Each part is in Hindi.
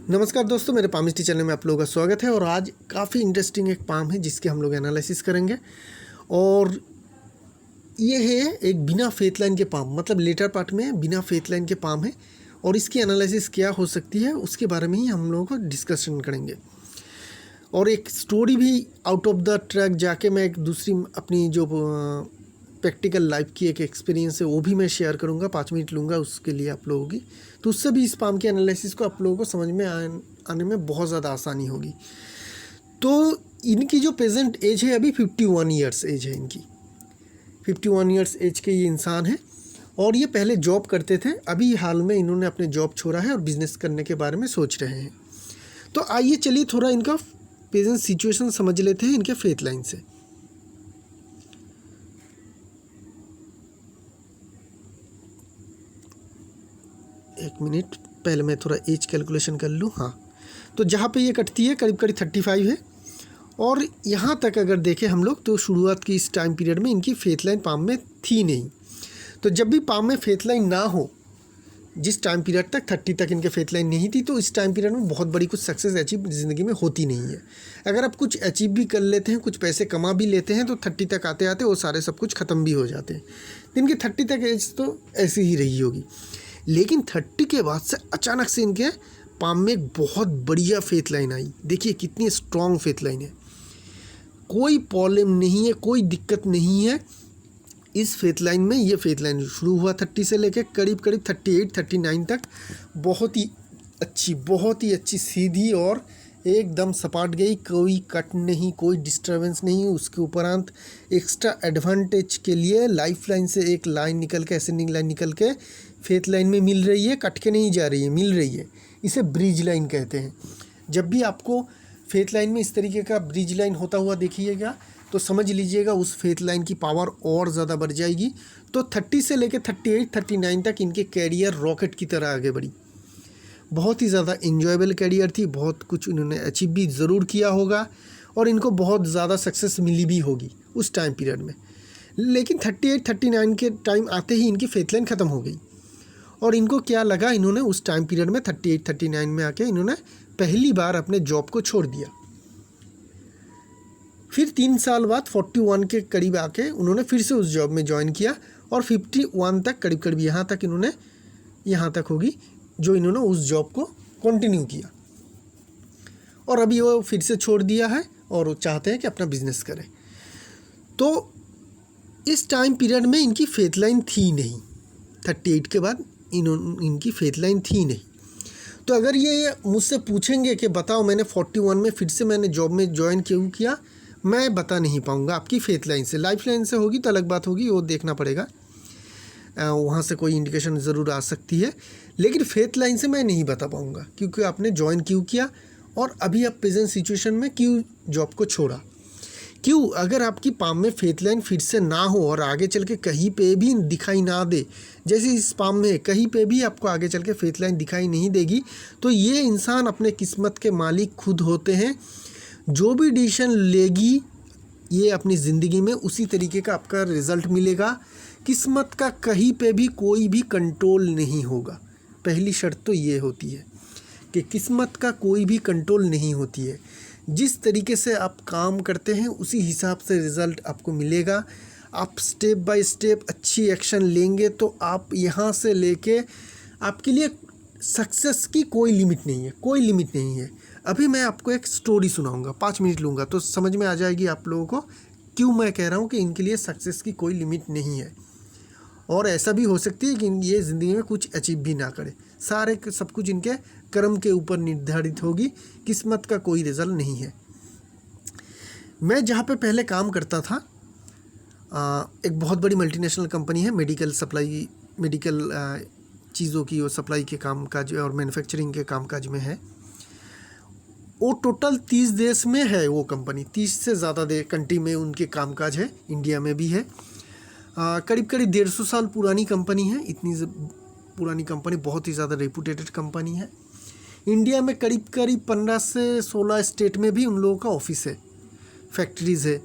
नमस्कार दोस्तों, मेरे पामिस्ट्री चैनल में आप लोगों का स्वागत है। और आज काफ़ी इंटरेस्टिंग एक पाम है जिसके हम लोग एनालिसिस करेंगे। और ये है एक बिना फेथ लाइन के पाम, मतलब लेटर पार्ट में बिना फेथ लाइन के पाम है। और इसकी एनालिसिस क्या हो सकती है उसके बारे में ही हम लोगों को डिस्कशन करेंगे। और एक स्टोरी भी आउट ऑफ द ट्रैक जाके मैं एक दूसरी अपनी जो प्रैक्टिकल लाइफ की एक एक्सपीरियंस है वो भी मैं शेयर करूंगा। 5 मिनट लूँगा उसके लिए आप लोगों की, तो उससे भी इस पाम के एनालिसिस को आप लोगों को समझ में आने में बहुत ज़्यादा आसानी होगी। तो इनकी जो प्रेजेंट एज है अभी 51 ईयर्स एज है इनकी। 51 ईयर्स एज के ये इंसान है। और ये पहले जॉब करते थे, अभी हाल में इन्होंने अपने जॉब छोड़ा है और बिज़नेस करने के बारे में सोच रहे हैं। तो आइए चलिए थोड़ा इनका प्रेजेंट सिचुएशन समझ लेते हैं इनके फेथ लाइन से। एक मिनट, पहले मैं थोड़ा एज कैलकुलेशन कर लूँ। हाँ, तो जहाँ पे ये कटती है करीब करीब 35 है। और यहाँ तक अगर देखें हम लोग तो शुरुआत की इस टाइम पीरियड में इनकी फेथ लाइन पाम में थी नहीं। तो जब भी पाम में फेथ लाइन ना हो, जिस टाइम पीरियड तक 30 तक इनके फेथ लाइन नहीं थी, तो इस टाइम पीरियड में बहुत बड़ी कुछ सक्सेस अचीव ज़िंदगी में होती नहीं है। अगर आप कुछ अचीव भी कर लेते हैं, कुछ पैसे कमा भी लेते हैं, तो 30 तक आते आते वो सारे सब कुछ ख़त्म भी हो जाते हैं। तो इनकी 30 तक एज तो ऐसी ही रही होगी। लेकिन 30 के बाद से अचानक से इनके पाम में एक बहुत बढ़िया फेथ लाइन आई। देखिए कितनी स्ट्रॉन्ग फेथ लाइन है, कोई प्रॉब्लम नहीं है, कोई दिक्कत नहीं है इस फेथ लाइन में। ये फेथ लाइन शुरू हुआ 30 से लेकर करीब करीब 38-39 तक बहुत ही अच्छी सीधी और एकदम सपाट गई। कोई कट नहीं, कोई डिस्टर्बेंस नहीं। उसके उपरांत एक्स्ट्रा एडवांटेज के लिए लाइफ लाइन से एक लाइन निकल के, असेंडिंग लाइन निकल के फेथ लाइन में मिल रही है, कट के नहीं जा रही है, मिल रही है। इसे ब्रिज लाइन कहते हैं। जब भी आपको फेथ लाइन में इस तरीके का ब्रिज लाइन होता हुआ देखिएगा तो समझ लीजिएगा उस फेथ लाइन की पावर और ज़्यादा बढ़ जाएगी। तो 30 से लेकर 38-39 तक इनके कैरियर रॉकेट की तरह आगे बढ़ी। बहुत ही ज़्यादा इन्जॉयबल कैरियर थी, बहुत कुछ इन्होंने अचीव भी ज़रूर किया होगा और इनको बहुत ज़्यादा सक्सेस मिली भी होगी उस टाइम पीरियड में। लेकिन 38-39 के टाइम आते ही इनकी फेथ लाइन ख़त्म हो गई। और इनको क्या लगा, इन्होंने उस टाइम पीरियड में 38-39 में आके इन्होंने पहली बार अपने जॉब को छोड़ दिया। फिर 3 साल बाद 41 के करीब आके उन्होंने फिर से उस जॉब में ज्वाइन किया और 51 तक करीब करीब यहाँ तक होगी जो इन्होंने उस जॉब को कंटिन्यू किया। और अभी वो फिर से छोड़ दिया है और वो चाहते हैं कि अपना बिजनेस करें। तो इस टाइम पीरियड में इनकी फेथ लाइन थी नहीं, 38 के बाद इनकी फेथ लाइन थी नहीं। तो अगर ये मुझसे पूछेंगे कि बताओ मैंने 41 में फिर से मैंने जॉब में ज्वाइन क्यों किया, मैं बता नहीं पाऊँगा। आपकी फेथ लाइन से, लाइफ लाइन से होगी तो अलग बात होगी, वो देखना पड़ेगा, वहाँ से कोई इंडिकेशन ज़रूर आ सकती है। लेकिन फेथ लाइन से मैं नहीं बता पाऊँगा क्योंकि आपने ज्वाइन क्यों किया और अभी आप प्रेजेंट सिचुएशन में क्यों जॉब को छोड़ा। क्यों, अगर आपकी पाम में फेथ लाइन फिर से ना हो और आगे चल के कहीं पे भी दिखाई ना दे, जैसे इस पाम में कहीं पे भी आपको आगे चल के फेथ लाइन दिखाई नहीं देगी, तो ये इंसान अपने किस्मत के मालिक खुद होते हैं। जो भी डिसीजन लेगी ये अपनी ज़िंदगी में उसी तरीके का आपका रिज़ल्ट मिलेगा। किस्मत का कहीं पे भी कोई भी कंट्रोल नहीं होगा। पहली शर्त तो ये होती है कि किस्मत का कोई भी कंट्रोल नहीं होती है। जिस तरीके से आप काम करते हैं उसी हिसाब से रिज़ल्ट आपको मिलेगा। आप स्टेप बाय स्टेप अच्छी एक्शन लेंगे तो आप यहाँ से लेके आपके लिए सक्सेस की कोई लिमिट नहीं है, कोई लिमिट नहीं है। अभी मैं आपको एक स्टोरी सुनाऊंगा, 5 मिनट लूँगा तो समझ में आ जाएगी आप लोगों को क्यों मैं कह रहा हूँ कि इनके लिए सक्सेस की कोई लिमिट नहीं है। और ऐसा भी हो सकती है कि ये ज़िंदगी में कुछ अचीव भी ना करे, सारे सब कुछ इनके कर्म के ऊपर निर्धारित होगी, किस्मत का कोई रिजल्ट नहीं है। मैं जहाँ पे पहले काम करता था, एक बहुत बड़ी मल्टीनेशनल कंपनी है, मेडिकल चीज़ों की वो सप्लाई के कामकाज और मैन्युफैक्चरिंग के कामकाज में है। वो टोटल 30 देश में है वो कंपनी, 30 से ज़्यादा कंट्री में उनके कामकाज है, इंडिया में भी है। करीब करीब 150 साल पुरानी कंपनी है। इतनी पुरानी कंपनी, बहुत ही ज़्यादा रेपुटेटेड कंपनी है। इंडिया में करीब करीब 15 से 16 स्टेट में भी उन लोगों का ऑफिस है, फैक्ट्रीज़ है,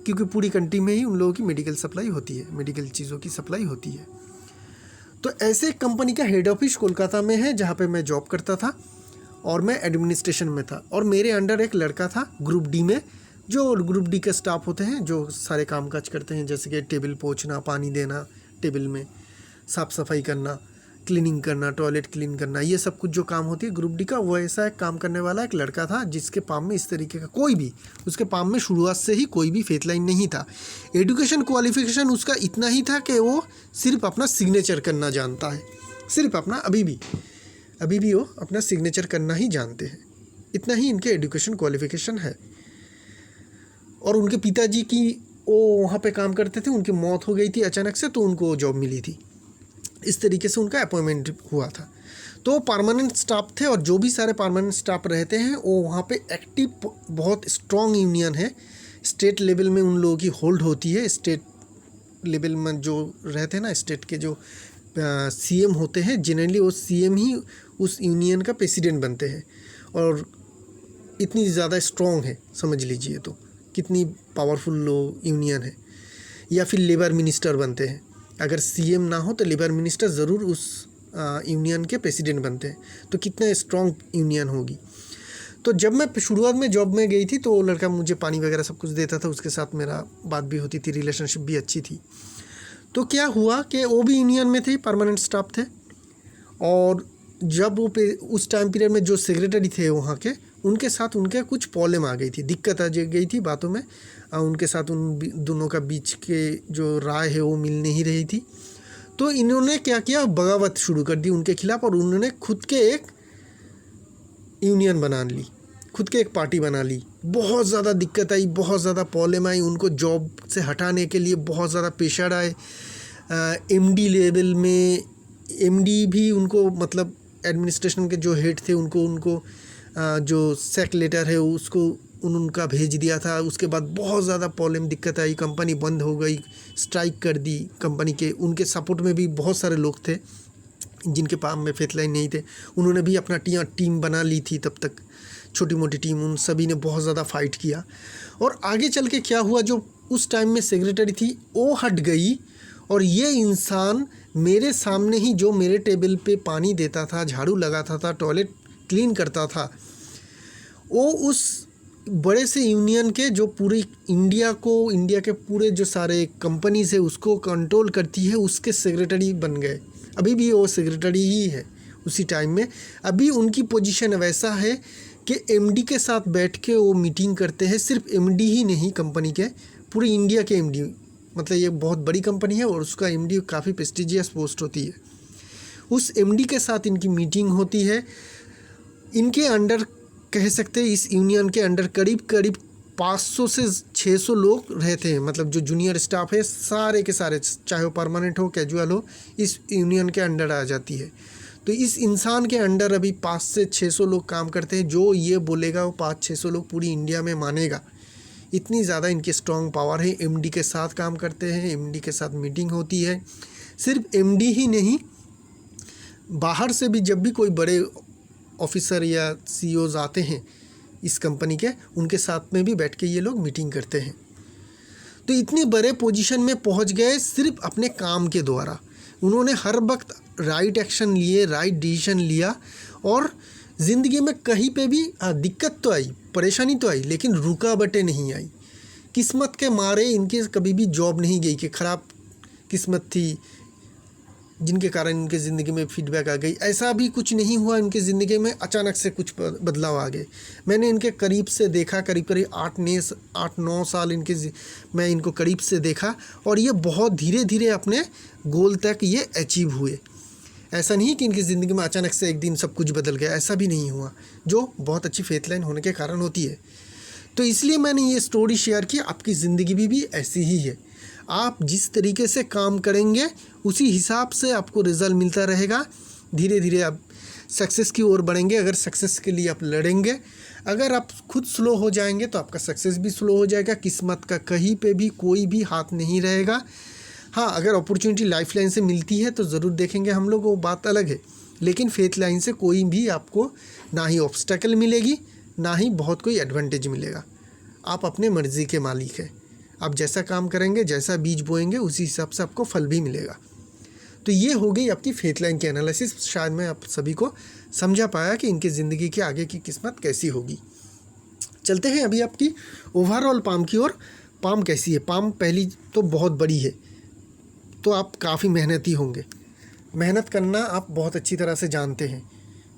क्योंकि पूरी कंट्री में ही उन लोगों की मेडिकल सप्लाई होती है, मेडिकल चीज़ों की सप्लाई होती है। तो ऐसे कंपनी का हेड ऑफिस कोलकाता में है जहाँ पे मैं जॉब करता था। और मैं एडमिनिस्ट्रेशन में था, और मेरे अंडर एक लड़का था ग्रुप डी में, जो ग्रुप डी के स्टाफ होते हैं जो सारे काम काज करते हैं, जैसे कि टेबल पोंछना, पानी देना टेबल में, साफ़ सफाई करना, क्लीनिंग करना, टॉयलेट क्लीन करना, ये सब कुछ जो काम होती है ग्रुप डी का, वो ऐसा एक काम करने वाला एक लड़का था जिसके पाम में इस तरीके का कोई भी, उसके पाम में शुरुआत से ही कोई भी फेथ लाइन नहीं था। एजुकेशन क्वालिफिकेशन उसका इतना ही था कि वो सिर्फ अपना सिग्नेचर करना जानता है, सिर्फ अपना, अभी भी वो अपना सिग्नेचर करना ही जानते हैं, इतना ही इनके एजुकेशन क्वालिफिकेशन है। और उनके पिताजी की वो वहाँ पे काम करते थे, उनकी मौत हो गई थी अचानक से, तो उनको जॉब मिली थी, इस तरीके से उनका अपॉइंटमेंट हुआ था। तो परमानेंट स्टाफ थे, और जो भी सारे परमानेंट स्टाफ रहते हैं वो वहाँ पे एक्टिव, बहुत स्ट्रॉन्ग यूनियन है, स्टेट लेवल में उन लोगों की होल्ड होती है। स्टेट लेवल में जो रहते हैं ना, स्टेट के जो सीएम होते हैं, जनरली वो सीएम ही उस यूनियन का प्रेसिडेंट बनते हैं, और इतनी ज़्यादा स्ट्रॉन्ग है, समझ लीजिए तो कितनी पावरफुल यूनियन है। या फिर लेबर मिनिस्टर बनते हैं, अगर सीएम ना हो तो लेबर मिनिस्टर ज़रूर उस यूनियन के प्रेसिडेंट बनते हैं, तो कितना स्ट्रॉन्ग यूनियन होगी। तो जब मैं शुरुआत में जॉब में गई थी तो वो लड़का मुझे पानी वगैरह सब कुछ देता था, उसके साथ मेरा बात भी होती थी, रिलेशनशिप भी अच्छी थी। तो क्या हुआ कि वो भी यूनियन में थे, परमानेंट स्टाफ थे, और जब वो उस टाइम पीरियड में जो सेक्रेटरी थे वहाँ के, उनके साथ उनके कुछ प्रॉब्लम आ गई थी, दिक्कत आ गई थी बातों में, उनके साथ उन दोनों का बीच के जो राय है वो मिल नहीं रही थी। तो इन्होंने क्या किया, बगावत शुरू कर दी उनके खिलाफ, और उन्होंने खुद के एक यूनियन बना ली, खुद के एक पार्टी बना ली। बहुत ज़्यादा दिक्कत आई, बहुत ज़्यादा प्रॉब्लम आई, उनको जॉब से हटाने के लिए बहुत ज़्यादा प्रेशर आए। एमडी लेवल में, एमडी भी उनको, मतलब एडमिनिस्ट्रेशन के जो हेड थे उनको जो सैक लेटर है उसको उनका भेज दिया था। उसके बाद बहुत ज़्यादा प्रॉब्लम, दिक्कत आई, कंपनी बंद हो गई, स्ट्राइक कर दी कंपनी के। उनके सपोर्ट में भी बहुत सारे लोग थे जिनके पाम में फेथ लाइन नहीं थे, उन्होंने भी अपना टीम बना ली थी, तब तक छोटी मोटी टीम, उन सभी ने बहुत ज़्यादा फाइट किया। और आगे चल के क्या हुआ, जो उस टाइम में सेक्रेटरी थी वो हट गई, और ये इंसान मेरे सामने ही, जो मेरे टेबल पे पानी देता था, झाड़ू लगाता था, टॉयलेट क्लीन करता था, वो उस बड़े से यूनियन के, जो पूरी इंडिया के पूरे जो सारे कंपनीज है उसको कंट्रोल करती है, उसके सेक्रेटरी बन गए। अभी भी वो सेक्रेटरी ही है उसी टाइम में। अभी उनकी पोजीशन वैसा है कि एमडी के साथ बैठ के वो मीटिंग करते हैं, सिर्फ एमडी ही नहीं, कंपनी के पूरी इंडिया के एमडी, मतलब ये बहुत बड़ी कंपनी है और उसका एमडी काफ़ी प्रेस्टिजियस पोस्ट होती है। उस एमडी के साथ इनकी मीटिंग होती है। इनके अंडर, कह सकते हैं इस यूनियन के अंडर करीब 500 से 600 लोग रहते हैं, मतलब जो जूनियर स्टाफ है सारे के सारे, चाहे वो परमानेंट हो कैजुअल हो, इस यूनियन के अंडर आ जाती है। तो इस इंसान के अंडर अभी 5 से 600 लोग काम करते हैं, जो ये बोलेगा वो 500-600 लोग पूरी इंडिया में मानेगा। इतनी ज़्यादा इनकी स्ट्रॉन्ग पावर है। एमडी के साथ काम करते हैं, एमडी के साथ मीटिंग होती है। सिर्फ एमडी ही नहीं, बाहर से भी जब भी कोई बड़े ऑफिसर या सीईओज आते हैं इस कंपनी के, उनके साथ में भी बैठ के ये लोग मीटिंग करते हैं। तो इतने बड़े पोजीशन में पहुंच गए सिर्फ अपने काम के द्वारा। उन्होंने हर वक्त राइट एक्शन लिए, राइट डिसीजन लिया, और ज़िंदगी में कहीं पे भी दिक्कत तो आई, परेशानी तो आई, लेकिन रुकावटें नहीं आई। किस्मत के मारे इनके कभी भी जॉब नहीं गई कि ख़राब किस्मत थी जिनके कारण इनके ज़िंदगी में फीडबैक आ गई, ऐसा भी कुछ नहीं हुआ। इनके ज़िंदगी में अचानक से कुछ बदलाव आ गए। मैंने इनके करीब से देखा, करीब 8-9 साल मैं इनको करीब से देखा, और ये बहुत धीरे धीरे अपने गोल तक ये अचीव हुए। ऐसा नहीं कि इनकी ज़िंदगी में अचानक से एक दिन सब कुछ बदल गया, ऐसा भी नहीं हुआ, जो बहुत अच्छी फेथ लाइन होने के कारण होती है। तो इसलिए मैंने ये स्टोरी शेयर की। आपकी ज़िंदगी भी ऐसी ही है। आप जिस तरीके से काम करेंगे उसी हिसाब से आपको रिज़ल्ट मिलता रहेगा। धीरे धीरे आप सक्सेस की ओर बढ़ेंगे। अगर सक्सेस के लिए आप लड़ेंगे, अगर आप खुद स्लो हो जाएंगे तो आपका सक्सेस भी स्लो हो जाएगा। किस्मत का कहीं पे भी कोई भी हाथ नहीं रहेगा। हाँ, अगर अपॉर्चुनिटी लाइफ लाइन से मिलती है तो ज़रूर देखेंगे हम लोग, वो बात अलग है। लेकिन फेथ लाइन से कोई भी आपको ना ही ऑब्स्टेकल मिलेगी, ना ही बहुत कोई एडवांटेज मिलेगा। आप अपने मर्ज़ी के मालिक हैं। आप जैसा काम करेंगे, जैसा बीज बोएंगे, उसी हिसाब से आपको फल भी मिलेगा। तो ये हो गई आपकी फेथ लाइन की एनालिसिस। शायद मैं आप सभी को समझा पाया कि इनकी ज़िंदगी के आगे की किस्मत कैसी होगी। चलते हैं अभी आपकी ओवरऑल पाम की ओर। पाम कैसी है? पाम पहली तो बहुत बड़ी है, तो आप काफ़ी मेहनती होंगे। मेहनत करना आप बहुत अच्छी तरह से जानते हैं,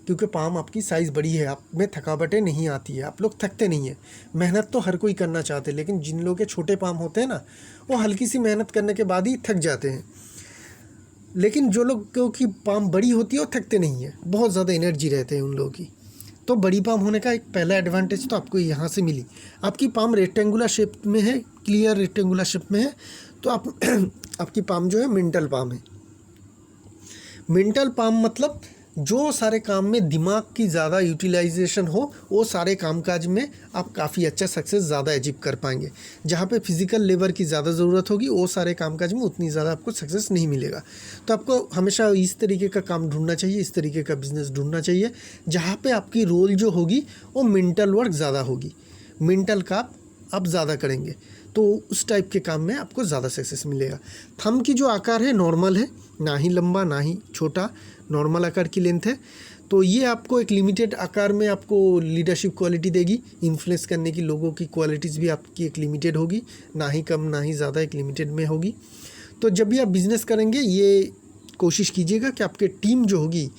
क्योंकि पाम आपकी साइज़ बड़ी है, आप में थकावटें नहीं आती है, आप लोग थकते नहीं हैं। मेहनत तो हर कोई करना चाहते हैं, लेकिन जिन लोगों के छोटे पाम होते हैं ना, वो हल्की सी मेहनत करने के बाद ही थक जाते हैं। लेकिन जो लोग की पाम बड़ी होती है वो थकते नहीं है, बहुत ज़्यादा एनर्जी रहते हैं उन लोगों की। तो बड़ी पाम होने का एक पहला एडवांटेज तो आपको यहाँ से मिली। आपकी पाम रेक्टेंगुलर शेप में है, क्लियर रेक्टेंगुलर शेप में है, तो आप आपकी पाम जो है मेंटल पाम है। मेंटल पाम मतलब जो सारे काम में दिमाग की ज़्यादा यूटिलाइजेशन हो, वो सारे कामकाज में आप काफ़ी अच्छा सक्सेस ज़्यादा अचीव कर पाएंगे। जहाँ पे फिजिकल लेबर की ज़्यादा ज़रूरत होगी, वो सारे कामकाज में उतनी ज़्यादा आपको सक्सेस नहीं मिलेगा। तो आपको हमेशा इस तरीके का काम ढूंढना चाहिए, इस तरीके का बिजनेस ढूंढना चाहिए जहाँ पे आपकी रोल जो होगी वो मेंटल वर्क ज़्यादा होगी, मेंटल का आप ज़्यादा करेंगे, तो उस टाइप के काम में आपको ज़्यादा सक्सेस मिलेगा। थंब की जो आकार है नॉर्मल है, ना ही लंबा ना ही छोटा, नॉर्मल आकार की लेंथ है। तो ये आपको एक लिमिटेड आकार में आपको लीडरशिप क्वालिटी देगी, इन्फ्लुएंस करने की लोगों की क्वालिटीज़ भी आपकी एक लिमिटेड होगी, ना ही कम ना ही ज़्यादा, एक लिमिटेड में होगी। तो जब भी आप बिज़नेस करेंगे ये कोशिश कीजिएगा कि आपके टीम जो होगी,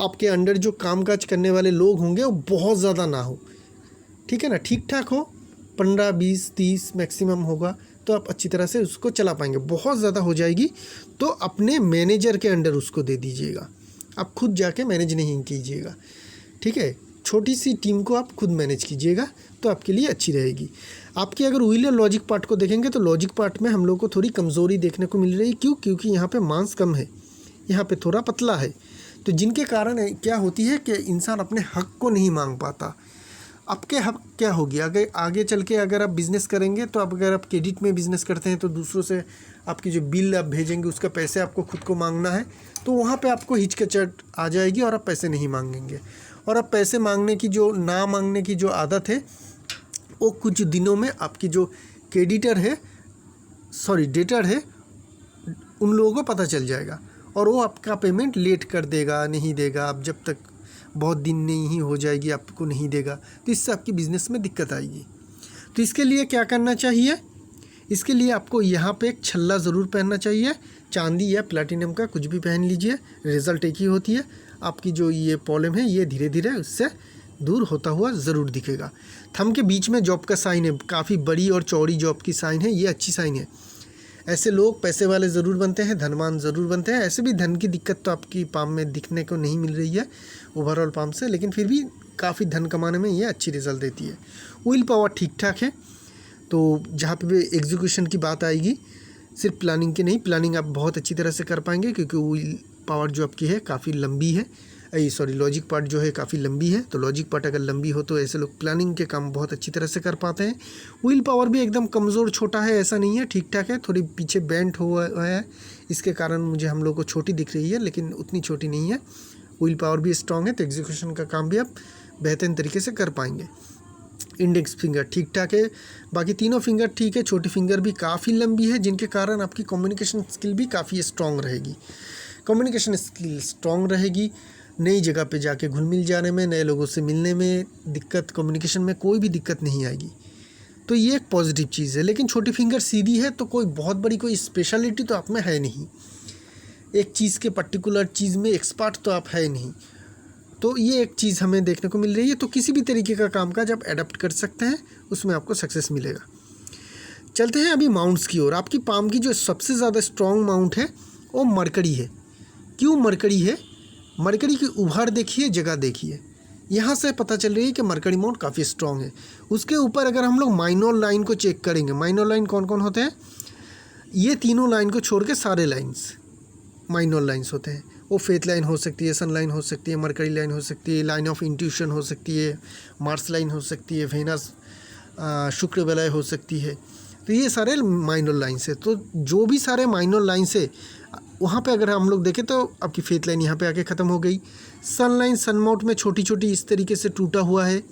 आपके अंडर जो कामकाज करने वाले लोग होंगे वो बहुत ज़्यादा ना हो, ठीक है ना, ठीक ठाक हो, 15, 20, 30 मैक्सिमम होगा, तो आप अच्छी तरह से उसको चला पाएंगे। बहुत ज़्यादा हो जाएगी तो अपने मैनेजर के अंडर उसको दे दीजिएगा, आप खुद जाके मैनेज नहीं कीजिएगा, ठीक है। छोटी सी टीम को आप खुद मैनेज कीजिएगा तो आपके लिए अच्छी रहेगी। आपकी अगर व्हील या लॉजिक पार्ट को देखेंगे तो लॉजिक पार्ट में हम लोग को थोड़ी कमज़ोरी देखने को मिल रही है। क्यों? क्योंकि यहाँ पे मांस कम है, यहाँ पे थोड़ा पतला है, तो जिनके कारण क्या होती है कि इंसान अपने हक को नहीं मांग पाता। आपके हक क्या होगी अगर आगे चल के अगर आप बिज़नेस करेंगे, तो अब अगर आप क्रेडिट में बिज़नेस करते हैं तो दूसरों से आपकी जो बिल आप भेजेंगे उसका पैसे आपको खुद को मांगना है, तो वहाँ पे आपको हिचकिचाहट आ जाएगी और आप पैसे नहीं मांगेंगे। और अब पैसे मांगने की जो ना मांगने की जो आदत है, वो कुछ दिनों में आपकी जो क्रेडिटर है डेटर है, उन लोगों को पता चल जाएगा और वो आपका पेमेंट लेट कर देगा, नहीं देगा। आप जब तक बहुत दिन नहीं हो जाएगी आपको नहीं देगा, तो इससे आपकी बिज़नेस में दिक्कत आएगी। तो इसके लिए क्या करना चाहिए? इसके लिए आपको यहाँ पे एक छल्ला ज़रूर पहनना चाहिए, चांदी या प्लैटिनम का कुछ भी पहन लीजिए, रिज़ल्ट एक ही होती है। आपकी जो ये प्रॉब्लम है ये धीरे धीरे उससे दूर होता हुआ ज़रूर दिखेगा। थंब के बीच में जॉब का साइन है, काफ़ी बड़ी और चौड़ी जॉब की साइन है, ये अच्छी साइन है। ऐसे लोग पैसे वाले ज़रूर बनते हैं, धनवान ज़रूर बनते हैं। ऐसे भी धन की दिक्कत तो आपकी पाम में दिखने को नहीं मिल रही है ओवरऑल पाम से, लेकिन फिर भी काफ़ी धन कमाने में ये अच्छी रिज़ल्ट देती है। विल पावर ठीक ठाक है। तो जहाँ पे भी एग्जीक्यूशन की बात आएगी, सिर्फ प्लानिंग की नहीं, प्लानिंग आप बहुत अच्छी तरह से कर पाएंगे, क्योंकि विल पावर जो आपकी है काफ़ी लंबी है, लॉजिक पार्ट जो है काफ़ी लंबी है। तो लॉजिक पार्ट अगर लंबी हो तो ऐसे लोग प्लानिंग के काम बहुत अच्छी तरह से कर पाते हैं। विल पावर भी एकदम कमज़ोर छोटा है ऐसा नहीं है, ठीक ठाक है, थोड़ी पीछे बेंट हुआ है, इसके कारण मुझे हम लोग को छोटी दिख रही है, लेकिन उतनी छोटी नहीं है। विल पावर भी स्ट्रॉन्ग है, तो एग्जीक्यूशन का काम भी आप बेहतरीन तरीके से कर पाएंगे। इंडेक्स फिंगर ठीक ठाक है, बाकी तीनों फिंगर ठीक है। छोटी फिंगर भी काफ़ी लंबी है, जिनके कारण आपकी कम्युनिकेशन स्किल भी काफ़ी स्ट्रॉन्ग रहेगी। कम्युनिकेशन स्किल स्ट्रॉन्ग रहेगी, नई जगह पे जाके घुल मिल जाने में, नए लोगों से मिलने में दिक्कत, कम्युनिकेशन में कोई भी दिक्कत नहीं आएगी, तो ये एक पॉजिटिव चीज़ है। लेकिन छोटी फिंगर सीधी है तो कोई बहुत बड़ी कोई स्पेशलिटी तो आप में है नहीं, एक चीज़ के पर्टिकुलर चीज़ में एक्सपर्ट तो आप है नहीं, तो ये एक चीज़ हमें देखने को मिल रही है। तो किसी भी तरीके का काम काज आप एडप्ट कर सकते हैं, उसमें आपको सक्सेस मिलेगा। चलते हैं अभी माउंट्स की ओर। आपकी पाम की जो सबसे ज़्यादा स्ट्रॉन्ग माउंट है वो मरकरी है। क्यों मरकरी है? मरकरी की उभार देखिए, जगह देखिए, यहाँ से पता चल रही है कि मरकरी माउंट काफ़ी स्ट्रॉन्ग है। उसके ऊपर अगर हम लोग माइनर लाइन को चेक करेंगे, माइनर लाइन कौन कौन होते हैं? ये तीनों लाइन को छोड़ के सारे लाइन्स माइनर लाइन्स होते हैं। वो फेथ लाइन हो सकती है, सन लाइन हो सकती है, मरकरी लाइन हो सकती है, लाइन ऑफ इंट्यूशन हो सकती है, मार्स लाइन हो सकती है, वेनस शुक्र वलय हो सकती है। तो ये सारे माइनर लाइन्स है। तो जो भी सारे माइनर लाइन्स है वहाँ पे अगर हम लोग देखें तो आपकी फेथ लाइन यहाँ पे आके ख़त्म हो गई। सन लाइन सन माउंट में छोटी छोटी इस तरीके से टूटा हुआ है।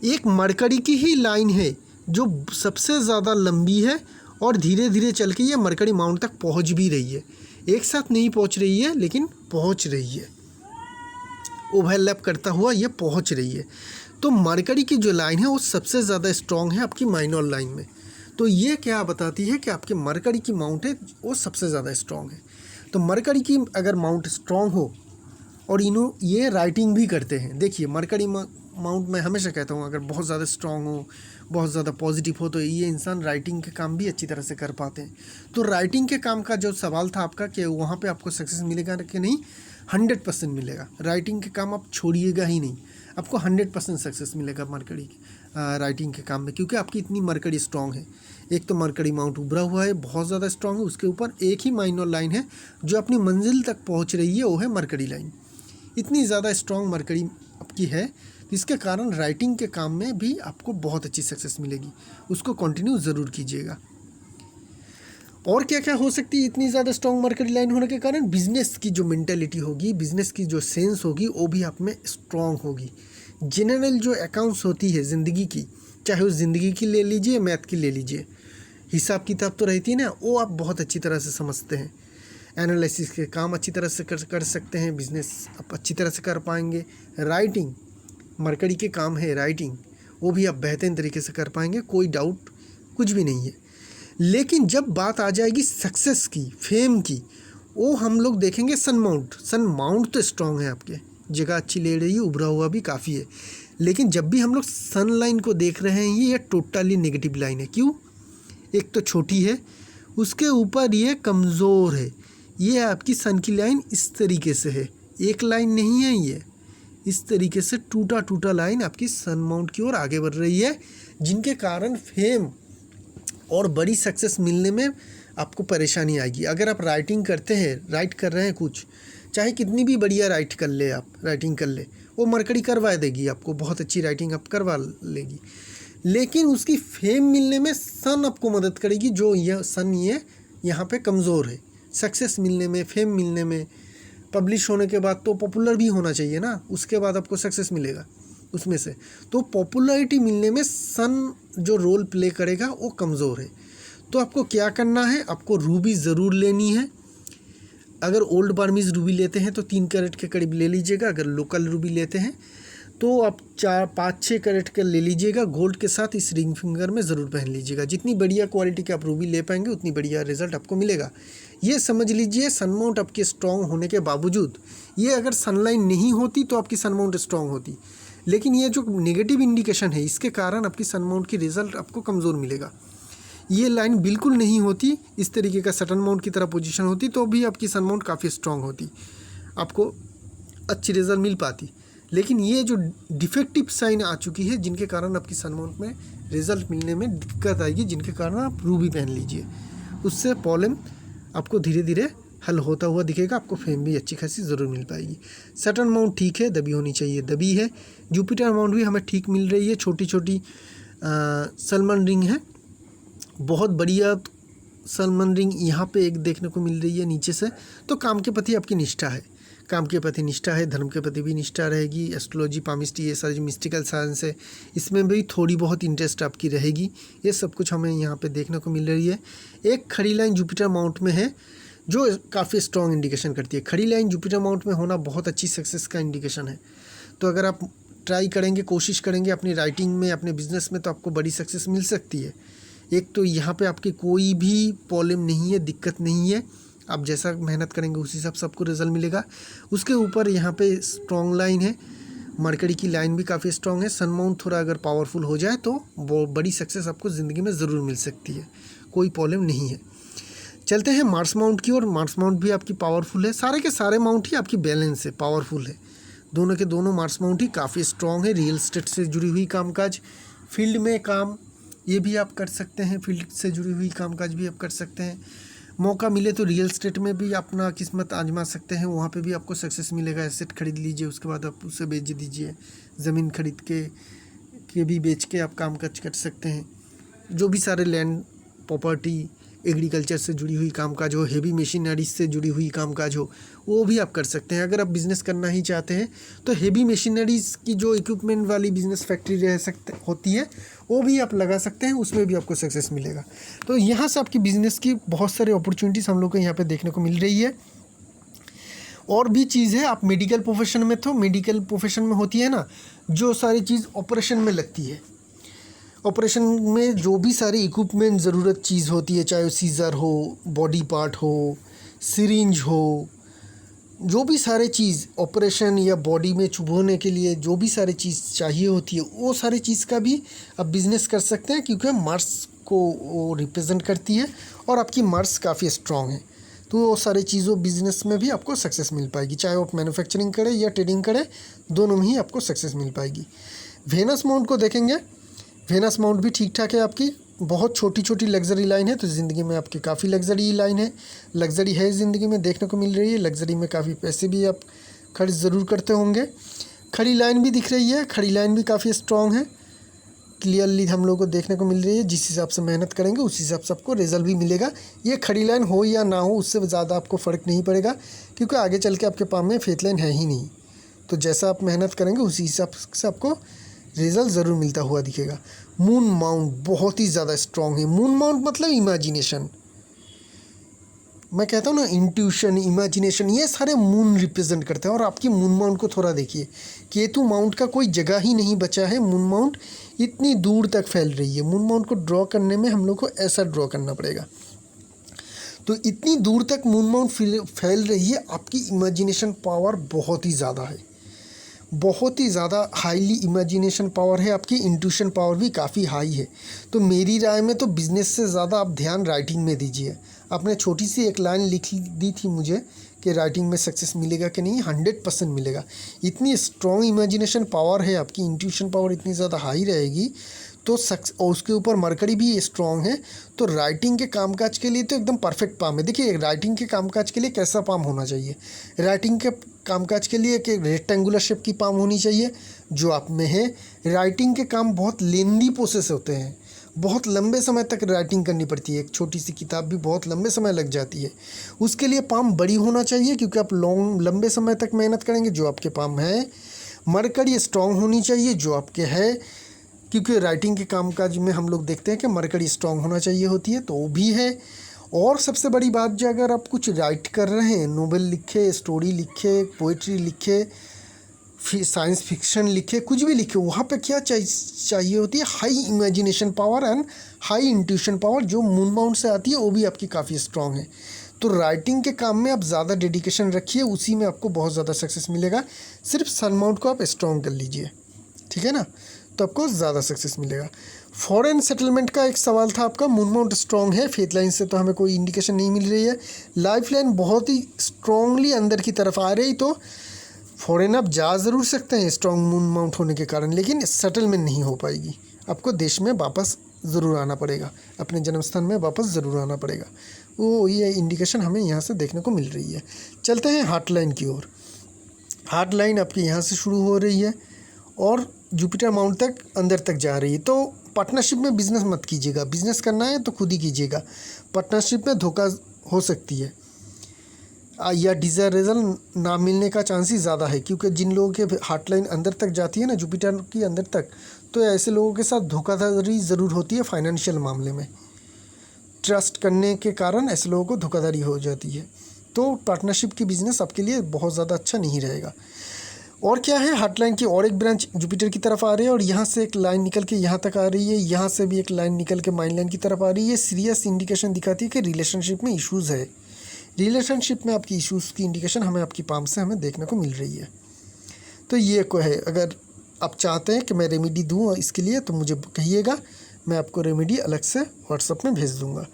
एक मरकरी की ही लाइन है जो सबसे ज़्यादा लंबी है और धीरे धीरे चल के ये मरकरी माउंट तक पहुँच भी रही है। एक साथ नहीं पहुंच रही है लेकिन पहुंच रही है, ओवरलैप करता हुआ ये पहुंच रही है। तो मरकरी की जो लाइन है वो सबसे ज़्यादा स्ट्रॉन्ग है आपकी माइनर लाइन में। तो ये क्या बताती है कि आपके मरकरी की माउंट है वो सबसे ज़्यादा स्ट्रॉन्ग है। तो मरकरी की अगर माउंट स्ट्रॉन्ग हो और ये राइटिंग भी करते हैं, देखिए मरकरी माउंट मैं हमेशा कहता हूँ अगर बहुत ज़्यादा स्ट्रॉन्ग हो, बहुत ज़्यादा पॉजिटिव हो, तो ये इंसान राइटिंग के काम भी अच्छी तरह से कर पाते हैं। तो राइटिंग के काम का जो सवाल था आपका कि वहाँ पे आपको सक्सेस मिलेगा कि नहीं, 100% मिलेगा। राइटिंग के काम आप छोड़िएगा ही नहीं, आपको 100% सक्सेस मिलेगा मरकरी की राइटिंग के काम में, क्योंकि आपकी इतनी मरकरी स्ट्रॉन्ग है। एक तो मरकरी माउंट उभरा हुआ है, बहुत ज़्यादा स्ट्रॉन्ग है, उसके ऊपर एक ही माइनर लाइन है जो अपनी मंजिल तक पहुँच रही है, वो है मरकरी लाइन। इतनी ज़्यादा स्ट्रॉन्ग मरकरी आपकी है, इसके कारण राइटिंग के काम में भी आपको बहुत अच्छी सक्सेस मिलेगी। उसको कंटिन्यू ज़रूर कीजिएगा। और क्या क्या हो सकती है इतनी ज़्यादा स्ट्रॉन्ग मरकरी लाइन होने के कारण? बिजनेस की जो मेंटेलिटी होगी, बिजनेस की जो सेंस होगी, वो भी आप में स्ट्रॉन्ग होगी। जनरल जो अकाउंट्स होती है ज़िंदगी की, चाहे उस ज़िंदगी की ले लीजिए, मैथ की ले लीजिए, हिसाब किताब तो रहती है ना, वो आप बहुत अच्छी तरह से समझते हैं। एनालिसिस के काम अच्छी तरह से कर सकते हैं, बिजनेस आप अच्छी तरह से कर पाएंगे। राइटिंग मरकरी के काम है, राइटिंग वो भी आप बेहतरीन तरीके से कर पाएंगे, कोई डाउट कुछ भी नहीं है। लेकिन जब बात आ जाएगी सक्सेस की, फेम की, वो हम लोग देखेंगे सन माउंट तो स्ट्रॉन्ग है, आपके जगह अच्छी ले रही है, उभरा हुआ भी काफ़ी है। लेकिन जब भी हम लोग सन लाइन को देख रहे हैं, ये टोटली नेगेटिव लाइन है। क्यों? एक तो छोटी है, उसके ऊपर ये कमज़ोर है। ये आपकी सन की लाइन इस तरीके से है, एक लाइन नहीं है, ये इस तरीके से टूटा टूटा लाइन आपकी सन माउंट की ओर आगे बढ़ रही है, जिनके कारण फेम और बड़ी सक्सेस मिलने में आपको परेशानी आएगी। अगर आप राइटिंग करते हैं, राइट कर रहे हैं कुछ, चाहे कितनी भी बढ़िया राइटिंग कर ले, वो मरकरी करवा देगी आपको, बहुत अच्छी राइटिंग आप करवा लेगी। लेकिन उसकी फेम मिलने में सन आपको मदद करेगी, जो यह सन यहाँ पे कमज़ोर है। सक्सेस मिलने में, फेम मिलने में, पब्लिश होने के बाद तो पॉपुलर भी होना चाहिए ना, उसके बाद आपको सक्सेस मिलेगा उसमें से। तो पॉपुलैरिटी मिलने में सन जो रोल प्ले करेगा वो कमज़ोर है। तो आपको क्या करना है, आपको रूबी ज़रूर लेनी है। अगर ओल्ड बर्मीज़ रूबी लेते हैं तो 3 कैरेट के करीब ले लीजिएगा। अगर लोकल रूबी लेते हैं तो आप 4-5-6 कैरेट का ले लीजिएगा। गोल्ड के साथ इस रिंग फिंगर में ज़रूर पहन लीजिएगा। जितनी बढ़िया क्वालिटी के आप रूबी ले पाएंगे उतनी बढ़िया रिजल्ट आपको मिलेगा। ये समझ लीजिए, सन माउंट आपके स्ट्रॉन्ग होने के बावजूद, ये अगर सनलाइन नहीं होती तो आपकी सन माउंट स्ट्रॉन्ग होती, लेकिन ये जो नेगेटिव इंडिकेशन है, इसके कारण आपकी सन माउंट की रिज़ल्ट आपको कमज़ोर मिलेगा। ये लाइन बिल्कुल नहीं होती, इस तरीके का सटन माउंट की तरह पोजीशन होती, तो भी आपकी सन माउंट काफ़ी स्ट्रॉन्ग होती, आपको अच्छी रिज़ल्ट मिल पाती। लेकिन ये जो डिफेक्टिव साइन आ चुकी है, जिनके कारण आपकी सन माउंट में रिज़ल्ट मिलने में दिक्कत आएगी, जिनके कारण आप रूबी पहन लीजिए, उससे प्रॉब्लम आपको धीरे धीरे हल होता हुआ दिखेगा। आपको फेम भी अच्छी खासी ज़रूर मिल पाएगी। सटर्न माउंट ठीक है, दबी होनी चाहिए, दबी है। जुपिटर माउंट भी हमें ठीक मिल रही है, छोटी छोटी सलमन रिंग है, बहुत बढ़िया सलमन रिंग यहाँ पे एक देखने को मिल रही है नीचे से। तो काम के प्रति आपकी निष्ठा है, काम के प्रति निष्ठा है, धर्म के प्रति भी निष्ठा रहेगी। एस्ट्रोलॉजी, पामिस्ट्री, ये सारी जो मिस्टिकल साइंस है, इसमें भी थोड़ी बहुत इंटरेस्ट आपकी रहेगी। ये सब कुछ हमें यहाँ पे देखने को मिल रही है। एक खड़ी लाइन जुपिटर माउंट में है जो काफ़ी स्ट्रॉन्ग इंडिकेशन करती है। खड़ी लाइन जुपिटर माउंट में होना बहुत अच्छी सक्सेस का इंडिकेशन है। तो अगर आप ट्राई करेंगे, कोशिश करेंगे अपनी राइटिंग में, अपने बिजनेस में, तो आपको बड़ी सक्सेस मिल सकती है। एक तो यहाँ पे आपकी कोई भी प्रॉब्लम नहीं है, दिक्कत नहीं है, आप जैसा मेहनत करेंगे उसी हिसाब से आपको रिजल्ट मिलेगा। उसके ऊपर यहाँ पे स्ट्रॉन्ग लाइन है, मरकरी की लाइन भी काफ़ी स्ट्रॉन्ग है। सन माउंट थोड़ा अगर पावरफुल हो जाए तो वो बड़ी सक्सेस आपको ज़िंदगी में ज़रूर मिल सकती है, कोई प्रॉब्लम नहीं है। चलते हैं मार्स माउंट की ओर। मार्स माउंट भी आपकी पावरफुल है, सारे के सारे माउंट ही आपकी बैलेंस है, पावरफुल है। दोनों के दोनों मार्स माउंट ही काफ़ी स्ट्रॉन्ग है। रियल एस्टेट से जुड़ी हुई कामकाज, फील्ड में काम, ये भी आप कर सकते हैं, फील्ड से जुड़ी हुई कामकाज भी आप कर सकते हैं। मौका मिले तो रियल एस्टेट में भी अपना किस्मत आजमा सकते हैं, वहाँ पे भी आपको सक्सेस मिलेगा। एसेट खरीद लीजिए, उसके बाद आप उसे बेच दीजिए, ज़मीन खरीद के भी बेच के आप कामकाज कर सकते हैं। जो भी सारे लैंड प्रॉपर्टी एग्रीकल्चर से जुड़ी हुई कामकाज हो, हेवी मशीनरीज से जुड़ी हुई कामकाज हो, वो भी आप कर सकते हैं। अगर आप बिज़नेस करना ही चाहते हैं तो हेवी मशीनरीज की जो इक्विपमेंट वाली बिज़नेस फैक्ट्री होती है वो भी आप लगा सकते हैं, उसमें भी आपको सक्सेस मिलेगा। तो यहाँ से आपकी बिज़नेस की बहुत सारे अपॉर्चुनिटीज़ हम लोग को यहाँ पे देखने को मिल रही है। और भी चीज़ है, आप मेडिकल प्रोफेशन में, तो मेडिकल प्रोफेशन में होती है ना जो सारी चीज़ ऑपरेशन में लगती है, ऑपरेशन में जो भी सारी इक्विपमेंट ज़रूरत चीज़ होती है, चाहे वो सीज़र हो, बॉडी पार्ट हो, सिरिंज हो, जो भी सारे चीज़ ऑपरेशन या बॉडी में चुभोने के लिए जो भी सारी चीज़ चाहिए होती है, वो सारी चीज़ का भी आप बिज़नेस कर सकते हैं, क्योंकि मार्स को वो रिप्रेजेंट करती है और आपकी मार्स काफ़ी स्ट्रॉन्ग है। तो वो सारी चीज़ों बिज़नेस में भी आपको सक्सेस मिल पाएगी, चाहे आप मैन्युफैक्चरिंग करें या ट्रेडिंग करें, दोनों में ही आपको सक्सेस मिल पाएगी। वेनस माउंट को देखेंगे, वेनस माउंट भी ठीक ठाक है आपकी, बहुत छोटी छोटी लग्जरी लाइन है, तो ज़िंदगी में आपकी काफ़ी लग्जरी लाइन है, लग्जरी है ज़िंदगी में देखने को मिल रही है। लग्जरी में काफ़ी पैसे भी आप खर्च ज़रूर करते होंगे। खड़ी लाइन भी दिख रही है, खड़ी लाइन भी काफ़ी स्ट्रॉन्ग है, क्लियरली हम लोग को देखने को मिल रही है। जिस हिसाब से मेहनत करेंगे उस हिसाब से आपको रिजल्ट भी मिलेगा। ये खड़ी लाइन हो या ना हो उससे ज़्यादा आपको फ़र्क नहीं पड़ेगा, क्योंकि आगे चल के आपके पाम में फेथ लाइन है ही नहीं। तो जैसा आप मेहनत करेंगे उसी हिसाब से आपको रिज़ल्ट ज़रूर मिलता हुआ दिखेगा। मून माउंट बहुत ही ज़्यादा स्ट्रॉन्ग है। मून माउंट मतलब इमेजिनेशन, मैं कहता हूँ ना, इंट्यूशन, इमेजिनेशन, ये सारे मून रिप्रेजेंट करते हैं। और आपकी मून माउंट को थोड़ा देखिए, केतु माउंट का कोई जगह ही नहीं बचा है। मून माउंट इतनी दूर तक फैल रही है। मून माउंट को ड्रॉ करने में हम लोग को ऐसा ड्रॉ करना पड़ेगा। तो इतनी दूर तक मून माउंट फैल रही है, आपकी इमेजिनेशन पावर बहुत ही ज़्यादा है, बहुत ही ज़्यादा हाईली इमेजिनेशन पावर है आपकी। इंट्यूशन पावर भी काफ़ी हाई है। तो मेरी राय में तो बिज़नेस से ज़्यादा आप ध्यान राइटिंग में दीजिए। आपने छोटी सी एक लाइन लिख दी थी मुझे कि राइटिंग में सक्सेस मिलेगा कि नहीं, 100% मिलेगा। इतनी स्ट्रॉन्ग इमेजिनेशन पावर है आपकी, इंट्यूशन पावर इतनी ज़्यादा हाई रहेगी तो और उसके ऊपर मरकरी भी स्ट्रॉन्ग है, तो राइटिंग के कामकाज के लिए तो एकदम परफेक्ट पाम है। देखिए, राइटिंग के कामकाज के लिए कैसा पाम होना चाहिए, राइटिंग के कामकाज के लिए कि रेक्टेंगुलर शेप की पाम होनी चाहिए जो आप में है। राइटिंग के काम बहुत लेंदी प्रोसेस होते हैं, बहुत लंबे समय तक राइटिंग करनी पड़ती है। एक छोटी सी किताब भी बहुत लंबे समय लग जाती है। उसके लिए पाम बड़ी होना चाहिए, क्योंकि आप लंबे समय तक मेहनत करेंगे, जो आपके पाम है। मरकरी स्ट्रॉन्ग होनी चाहिए जो आपके है, क्योंकि राइटिंग के कामकाज में हम लोग देखते हैं कि मरकरी स्ट्रॉन्ग होना चाहिए होती है, तो वो भी है। और सबसे बड़ी बात, जो अगर आप कुछ राइट कर रहे हैं, नोवेल लिखे, स्टोरी लिखे, पोइट्री लिखे, साइंस फिक्शन लिखे, कुछ भी लिखे, वहाँ पे क्या चाहिए होती है, high imagination power and high intuition power, जो मून माउंट से आती है, वो भी आपकी काफ़ी स्ट्रॉन्ग है। तो राइटिंग के काम में आप ज़्यादा डेडिकेशन रखिए, उसी में आपको बहुत ज़्यादा सक्सेस मिलेगा। सिर्फ सन माउंट को आप स्ट्रॉन्ग कर लीजिए, ठीक है ना, तो आपको ज़्यादा सक्सेस मिलेगा। फॉरेन सेटलमेंट का एक सवाल था आपका, मून माउंट स्ट्रॉन्ग है, फेथ लाइन से तो हमें कोई इंडिकेशन नहीं मिल रही है। लाइफ लाइन बहुत ही स्ट्रॉन्गली अंदर की तरफ आ रही, तो फॉरेन आप जा ज़रूर सकते हैं स्ट्रॉन्ग मून माउंट होने के कारण, लेकिन सेटलमेंट नहीं हो पाएगी। आपको देश में वापस ज़रूर आना पड़ेगा, अपने जन्म स्थान में वापस ज़रूर आना पड़ेगा। वो ये इंडिकेशन हमें यहाँ से देखने को मिल रही है। चलते हैं हार्ट लाइन की ओर। हार्ट लाइन आपकी यहाँ से शुरू हो रही है और जुपिटर माउंट तक अंदर तक जा रही है। तो पार्टनरशिप में बिज़नेस मत कीजिएगा, बिज़नेस करना है तो खुद ही कीजिएगा। पार्टनरशिप में धोखा हो सकती है या डिज़ायर रिजल्ट ना मिलने का चांस ही ज़्यादा है, क्योंकि जिन लोगों के हार्ट लाइन अंदर तक जाती है ना, जुपिटर की अंदर तक, तो ऐसे लोगों के साथ धोखाधड़ी ज़रूर होती है। फाइनेंशियल मामले में ट्रस्ट करने के कारण ऐसे लोगों को धोखाधड़ी हो जाती है। तो पार्टनरशिप की बिज़नेस आपके लिए बहुत ज़्यादा अच्छा नहीं रहेगा। और क्या है, हार्ट लाइन की और एक ब्रांच जुपिटर की तरफ आ रही है, और यहाँ से एक लाइन निकल के यहाँ तक आ रही है, यहाँ से भी एक लाइन निकल के माइंड लाइन की तरफ आ रही है। सीरियस इंडिकेशन दिखाती है कि रिलेशनशिप में इश्यूज़ है। रिलेशनशिप में आपकी इश्यूज़ की इंडिकेशन हमें आपकी पाम से हमें देखने को मिल रही है। तो ये को है, अगर आप चाहते हैं कि मैं रेमेडी दूँ इसके लिए तो मुझे कहिएगा, मैं आपको रेमेडी अलग से व्हाट्सएप में भेज दूँगा।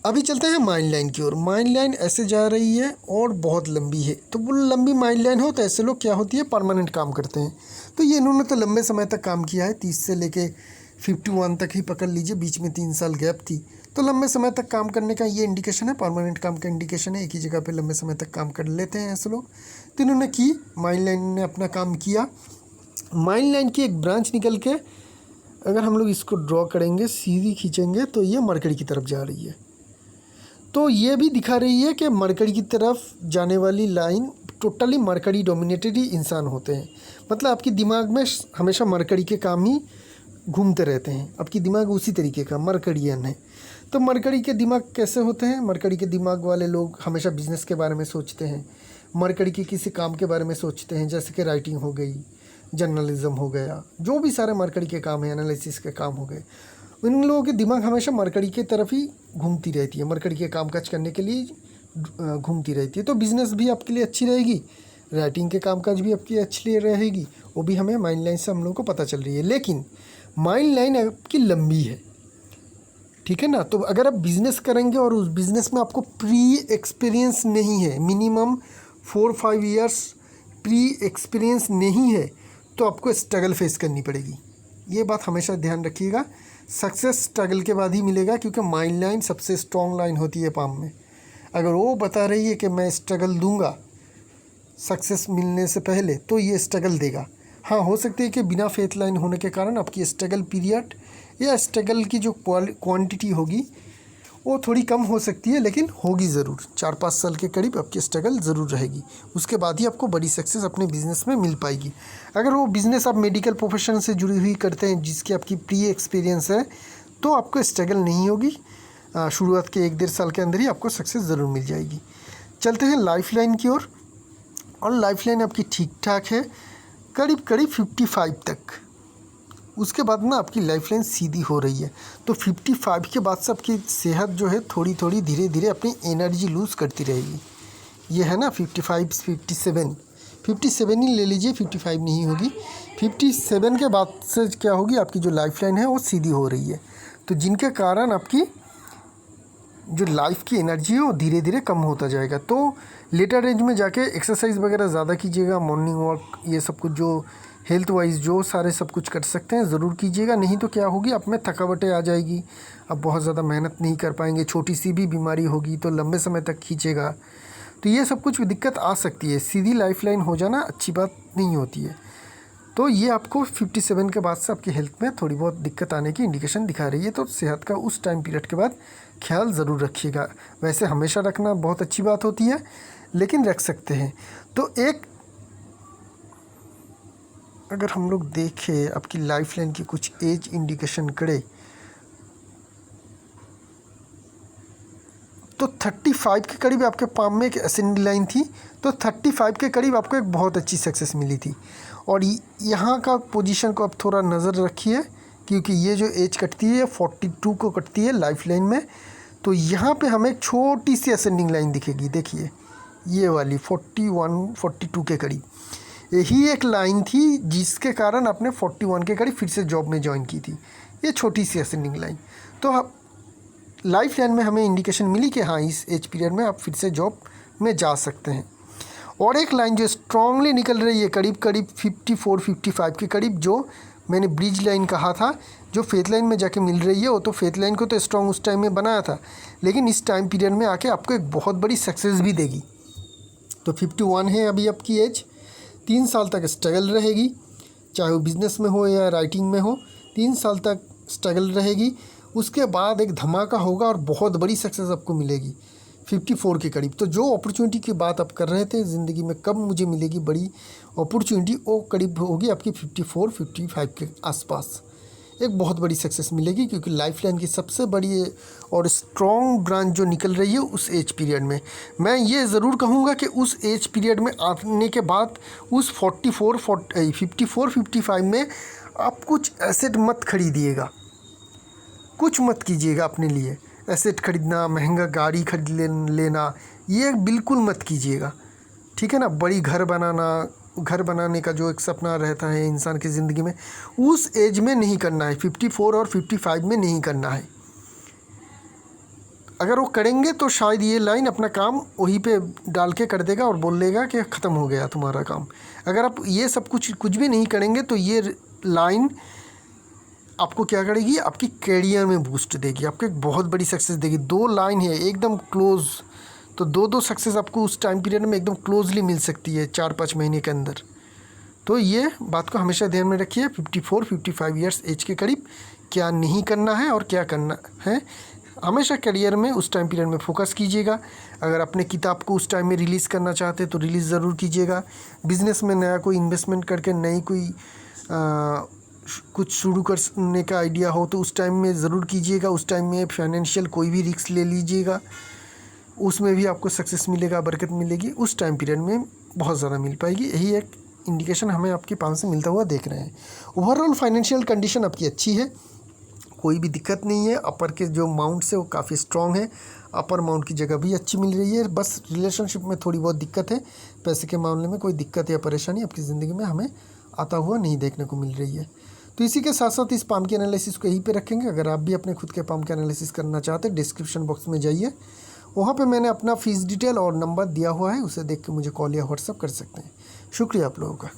अभी चलते हैं माइंड लाइन की ओर। माइंड लाइन ऐसे जा रही है और बहुत लंबी है। तो वो लंबी माइंड लाइन हो तो ऐसे लोग क्या होती है, परमानेंट काम करते हैं। तो ये इन्होंने तो लंबे समय तक काम किया है, 30 से लेके 51 तक ही पकड़ लीजिए, बीच में 3 साल गैप थी। तो लंबे समय तक काम करने का ये इंडिकेशन है, परमानेंट काम का इंडिकेशन है। एक ही जगह पे लंबे समय तक काम कर लेते हैं ऐसे लोग। तो इन्होंने की, माइंड लाइन ने अपना काम किया। माइंड लाइन की एक ब्रांच निकल के अगर हम लोग इसको ड्रॉ करेंगे, सीधी खींचेंगे, तो ये मरकरी की तरफ जा रही है। तो ये भी दिखा रही है कि मरकरी की तरफ जाने वाली लाइन टोटली मरकरी डोमिनेटेड ही इंसान होते हैं। मतलब आपके दिमाग में हमेशा मरकरी के काम ही घूमते रहते हैं, आपकी दिमाग उसी तरीके का मरकरियन है। तो मरकरी के दिमाग कैसे होते हैं? मरकरी के दिमाग वाले लोग हमेशा बिजनेस के बारे में सोचते हैं, मरकरी के किसी काम के बारे में सोचते हैं, जैसे कि राइटिंग हो गई, जर्नलिज्म हो गया, जो भी सारे मरकरी के काम हैं, एनालिसिस के काम हो गए, इन लोगों के दिमाग हमेशा मरकरी की तरफ ही घूमती रहती है, मरकरी के कामकाज करने के लिए घूमती रहती है। तो बिज़नेस भी आपके लिए अच्छी रहेगी, राइटिंग के कामकाज भी आपकी अच्छी रहेगी, वो भी हमें माइंड लाइन से हम लोगों को पता चल रही है। लेकिन माइंड लाइन आपकी लंबी है, ठीक है ना। तो अगर आप बिज़नेस करेंगे और उस बिज़नेस में आपको प्री एक्सपीरियंस नहीं है, मिनिमम 4-5 ईयर्स प्री एक्सपीरियंस नहीं है, तो आपको स्ट्रगल फेस करनी पड़ेगी। ये बात हमेशा ध्यान रखिएगा। सक्सेस स्ट्रगल के बाद ही मिलेगा, क्योंकि माइंड लाइन सबसे स्ट्रॉन्ग लाइन होती है पाम में। अगर वो बता रही है कि मैं स्ट्रगल दूंगा सक्सेस मिलने से पहले, तो ये स्ट्रगल देगा। हाँ, हो सकती है कि बिना फेथ लाइन होने के कारण आपकी स्ट्रगल पीरियड या स्ट्रगल की जो क्वांटिटी होगी वो थोड़ी कम हो सकती है, लेकिन होगी ज़रूर। 4-5 साल के करीब आपकी स्ट्रगल ज़रूर रहेगी, उसके बाद ही आपको बड़ी सक्सेस अपने बिज़नेस में मिल पाएगी। अगर वो बिज़नेस आप मेडिकल प्रोफेशन से जुड़ी हुई करते हैं, जिसकी आपकी प्री एक्सपीरियंस है, तो आपको स्ट्रगल नहीं होगी। शुरुआत के 1-1.5 साल के अंदर ही आपको सक्सेस ज़रूर मिल जाएगी। चलते हैं लाइफ लाइन की ओर। और लाइफ लाइन आपकी ठीक ठाक है, करीब 55 तक। उसके बाद ना आपकी लाइफ लाइन सीधी हो रही है। तो 55 के बाद से आपकी सेहत जो है थोड़ी थोड़ी धीरे धीरे अपनी एनर्जी लूज़ करती रहेगी। ये है ना 57 ही ले लीजिए, 55 नहीं होगी। 57 के बाद से क्या होगी, आपकी जो लाइफ लाइन है वो सीधी हो रही है। तो जिनके कारण आपकी जो लाइफ की एनर्जी है वो धीरे धीरे कम होता जाएगा। तो लेटर एज में जाके एक्सरसाइज वगैरह ज़्यादा कीजिएगा, मॉर्निंग वॉक, ये सब कुछ जो हेल्थ वाइज जो सारे सब कुछ कर सकते हैं ज़रूर कीजिएगा। नहीं तो क्या होगी, आप में थकावटें आ जाएगी, आप बहुत ज़्यादा मेहनत नहीं कर पाएंगे, छोटी सी भी बीमारी होगी तो लंबे समय तक खींचेगा, तो ये सब कुछ दिक्कत आ सकती है। सीधी लाइफ लाइन हो जाना अच्छी बात नहीं होती है। तो ये आपको 57 के बाद से आपकी हेल्थ में थोड़ी बहुत दिक्कत आने की इंडिकेशन दिखा रही है। तो सेहत का उस टाइम पीरियड के बाद ख्याल ज़रूर रखिएगा। वैसे हमेशा रखना बहुत अच्छी बात होती है, लेकिन रख सकते हैं। तो एक अगर हम लोग देखें आपकी लाइफ लाइन की कुछ एज इंडिकेशन करे, तो 35 के करीब आपके पाम में एक असेंडिंग लाइन थी। तो 35 के करीब आपको एक बहुत अच्छी सक्सेस मिली थी। और यहाँ का पोजीशन को आप थोड़ा नज़र रखिए, क्योंकि ये जो एज कटती है 42 को कटती है लाइफ लाइन में। तो यहाँ पे हमें एक छोटी सी असेंडिंग लाइन दिखेगी, देखिए ये वाली 41-42 के करीब। यही एक लाइन थी जिसके कारण आपने 41 के करीब फिर से जॉब में ज्वाइन की थी, ये छोटी सी असेंडिंग लाइन। तो लाइफ लाइन में हमें इंडिकेशन मिली कि हाँ, इस एज पीरियड में आप फिर से जॉब में जा सकते हैं। और एक लाइन जो स्ट्रांगली निकल रही है करीब 54-55 के करीब, जो मैंने ब्रिज लाइन कहा था, जो फेथ लाइन में जाके मिल रही है। वो तो फेथ लाइन को तो स्ट्रॉन्ग उस टाइम में बनाया था, लेकिन इस टाइम पीरियड में आके आपको एक बहुत बड़ी सक्सेस भी देगी। तो 51 है अभी आपकी एज, 3 साल तक स्ट्रगल रहेगी, चाहे वो बिज़नेस में हो या राइटिंग में हो, 3 साल तक स्ट्रगल रहेगी। उसके बाद एक धमाका होगा और बहुत बड़ी सक्सेस आपको मिलेगी 54 के करीब। तो जो अपॉर्चुनिटी की बात आप कर रहे थे ज़िंदगी में, कब मुझे मिलेगी बड़ी अपॉर्चुनिटी, वो करीब होगी आपकी 54-55 के आसपास। एक बहुत बड़ी सक्सेस मिलेगी, क्योंकि लाइफ लाइन की सबसे बड़ी और स्ट्रॉन्ग ब्रांच जो निकल रही है उस एज पीरियड में। मैं ये ज़रूर कहूँगा कि उस एज पीरियड में आने के बाद उस 54-55 में आप कुछ एसेट मत खरीदिएगा, कुछ मत कीजिएगा अपने लिए। एसेट खरीदना, महंगा गाड़ी खरीद लेना, ये बिल्कुल मत कीजिएगा, ठीक है ना। बड़ी घर बनाने का जो एक सपना रहता है इंसान की ज़िंदगी में, उस एज में नहीं करना है, 54 और 55 में नहीं करना है। अगर वो करेंगे तो शायद ये लाइन अपना काम वहीं पे डाल के कर देगा और बोल देगा कि ख़त्म हो गया तुम्हारा काम। अगर आप ये सब कुछ भी नहीं करेंगे तो ये लाइन आपको क्या करेगी, आपकी कैरियर में बूस्ट देगी, आपको एक बहुत बड़ी सक्सेस देगी। 2 लाइन है एकदम क्लोज, तो 2 सक्सेस आपको उस टाइम पीरियड में एकदम क्लोजली मिल सकती है 4-5 महीने के अंदर। तो ये बात को हमेशा ध्यान में रखिए, 54-55 ईयर्स एज के करीब क्या नहीं करना है और क्या करना है, हमेशा करियर में उस टाइम पीरियड में फोकस कीजिएगा। अगर अपने किताब को उस टाइम में रिलीज़ करना चाहते तो रिलीज़ ज़रूर कीजिएगा। बिज़नेस में नया कोई इन्वेस्टमेंट करके नई कोई कुछ शुरू करने का आइडिया हो तो उस टाइम में ज़रूर कीजिएगा। उस टाइम में फाइनेंशियल कोई भी रिस्क ले लीजिएगा, उसमें भी आपको सक्सेस मिलेगा, बरकत मिलेगी। उस टाइम पीरियड में बहुत ज़्यादा मिल पाएगी। यही एक इंडिकेशन हमें आपके पास से मिलता हुआ देख रहे हैं। ओवरऑल फाइनेंशियल कंडीशन आपकी अच्छी है, कोई भी दिक्कत नहीं है। अपर के जो माउंट्स है वो काफ़ी स्ट्रॉन्ग है, अपर माउंट की जगह भी अच्छी मिल रही है। बस रिलेशनशिप में थोड़ी बहुत दिक्कत है, पैसे के मामले में कोई दिक्कत या परेशानी आपकी ज़िंदगी में हमें आता हुआ नहीं देखने को मिल रही है। तो इसी के साथ साथ इस पाम के एनालिसिस को यहीं पे रखेंगे। अगर आप भी अपने खुद के पाम के एनालिसिस करना चाहते हैं, डिस्क्रिप्शन बॉक्स में जाइए, वहाँ पे मैंने अपना फ़ीस डिटेल और नंबर दिया हुआ है, उसे देख के मुझे कॉल या व्हाट्सअप कर सकते हैं। शुक्रिया आप लोगों का।